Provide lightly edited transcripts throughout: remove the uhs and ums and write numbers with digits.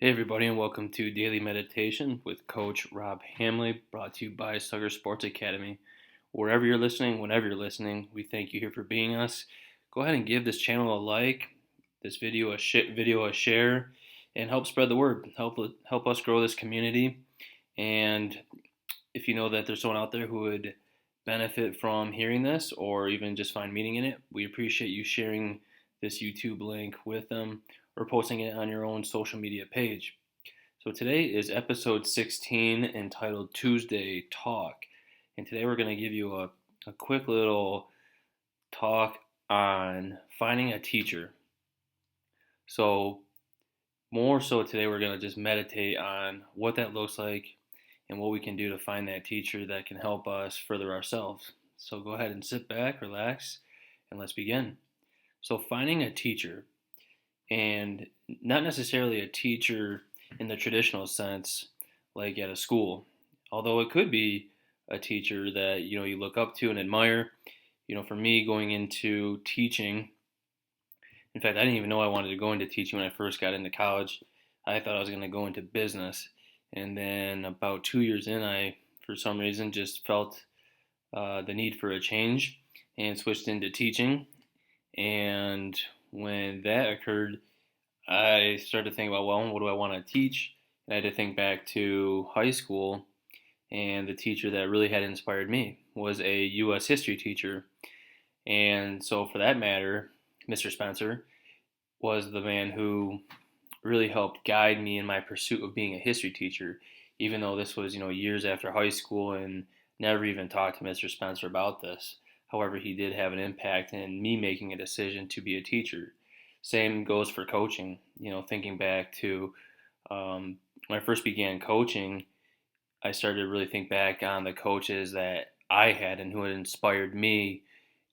Hey everybody, and welcome to Daily Meditation with Coach Rob Hamley, brought to you by Sluggers Sports Academy. Wherever you're listening, whenever you're listening, we thank you here for being us. Go ahead and give this channel a like, this video a share, and help spread the word. Help us grow this community. And if you know that there's someone out there who would benefit from hearing this, or even just find meaning in it, we appreciate you sharing this YouTube link with them or posting it on your own social media page. So today is episode 16 entitled Tuesday Talk. And today we're going to give you a quick little talk on finding a teacher. So more so today we're going to just meditate on what that looks like and what we can do to find that teacher that can help us further ourselves. So go ahead and sit back, relax, and let's begin. So finding a teacher, and not necessarily a teacher in the traditional sense, like at a school, although it could be a teacher that you look up to and admire. For me, going into teaching, in fact, I didn't even know I wanted to go into teaching when I first got into college. I thought I was going to go into business, and then about 2 years in, I, for some reason, just felt the need for a change and switched into teaching. And when that occurred, I started to think about, well, what do I want to teach? And I had to think back to high school, and the teacher that really had inspired me was a U.S. history teacher. And so, for that matter, Mr. Spencer was the man who really helped guide me in my pursuit of being a history teacher, even though this was, years after high school and never even talked to Mr. Spencer about this. However, he did have an impact in me making a decision to be a teacher. Same goes for coaching. Thinking back to when I first began coaching, I started to really think back on the coaches that I had and who had inspired me.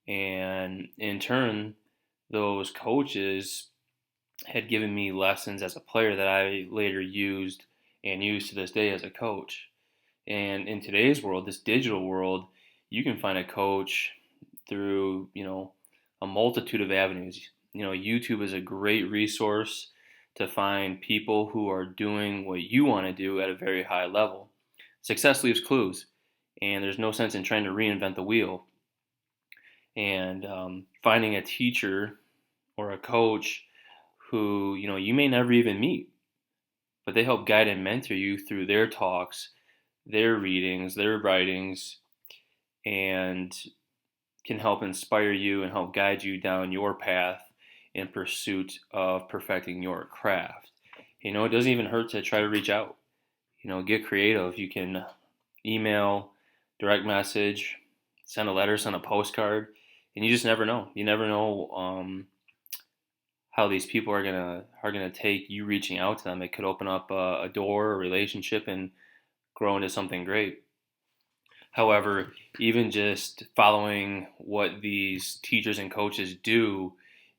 And in turn, those coaches had given me lessons as a player that I later used and use to this day as a coach. And in today's world, this digital world, you can find a coach through, a multitude of avenues. YouTube is a great resource to find people who are doing what you want to do at a very high level. Success leaves clues, and there's no sense in trying to reinvent the wheel. And finding a teacher or a coach who you may never even meet, but they help guide and mentor you through their talks, their readings, their writings, and can help inspire you and help guide you down your path in pursuit of perfecting your craft. It doesn't even hurt to try to reach out. Get creative. You can email, direct message, send a letter, send a postcard, and you just never know. You never know how these people are gonna take you reaching out to them. It could open up a door, a relationship, and grow into something great. However, even just following what these teachers and coaches do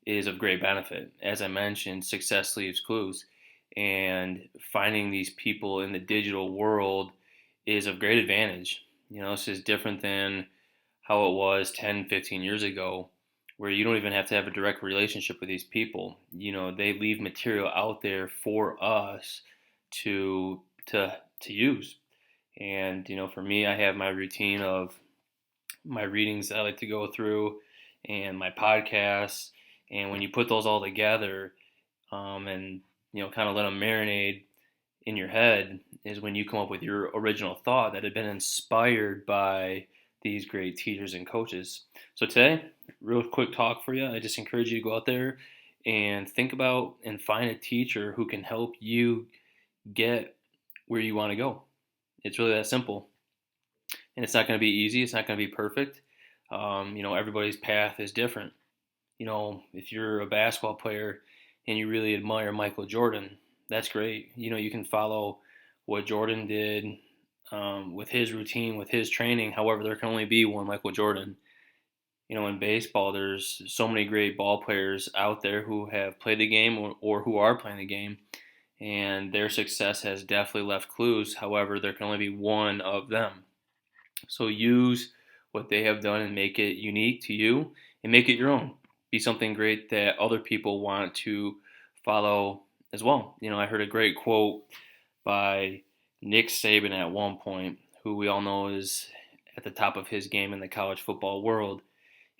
is of great benefit. As I mentioned, success leaves clues. And finding these people in the digital world is of great advantage. This is different than how it was 10, 15 years ago, where you don't even have to have a direct relationship with these people. They leave material out there for us to use. And for me, I have my routine of my readings that I like to go through and my podcasts. And when you put those all together, and kind of let them marinate in your head, is when you come up with your original thought that had been inspired by these great teachers and coaches. So today, real quick talk for you. I just encourage you to go out there and think about and find a teacher who can help you get where you want to go. It's really that simple. And it's not going to be easy. It's not going to be perfect. Everybody's path is different. If you're a basketball player and you really admire Michael Jordan, that's great. You can follow what Jordan did with his routine, with his training. However, there can only be one Michael Jordan. In baseball, there's so many great ball players out there who have played the game or who are playing the game, and their success has definitely left clues. However, there can only be one of them. So use what they have done and make it unique to you and make it your own. Be something great that other people want to follow as well. I heard a great quote by Nick Saban at one point, who we all know is at the top of his game in the college football world.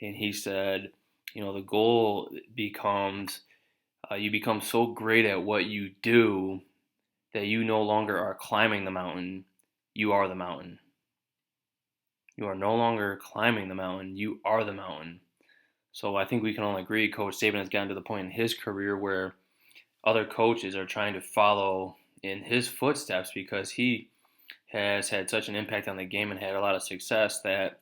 And he said, the goal becomes you become so great at what you do that you no longer are climbing the mountain, you are the mountain. You are no longer climbing the mountain, you are the mountain. So I think we can all agree Coach Saban has gotten to the point in his career where other coaches are trying to follow in his footsteps because he has had such an impact on the game and had a lot of success that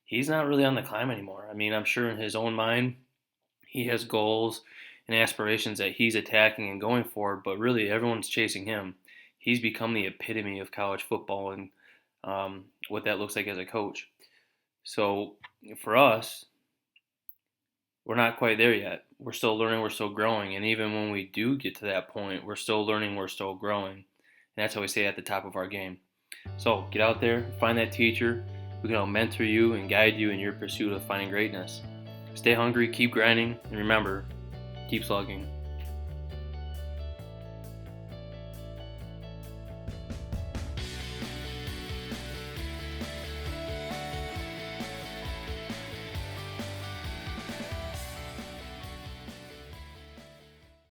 he's not really on the climb anymore. I mean, I'm sure in his own mind, he has goals and aspirations that he's attacking and going for, but really everyone's chasing him. He's become the epitome of college football and what that looks like as a coach. So for us, we're not quite there yet. We're still learning, we're still growing, and even when we do get to that point, we're still learning, we're still growing. And that's how we stay at the top of our game. So get out there, find that teacher who can help mentor you and guide you in your pursuit of finding greatness. Stay hungry, keep grinding, and remember, keep slugging.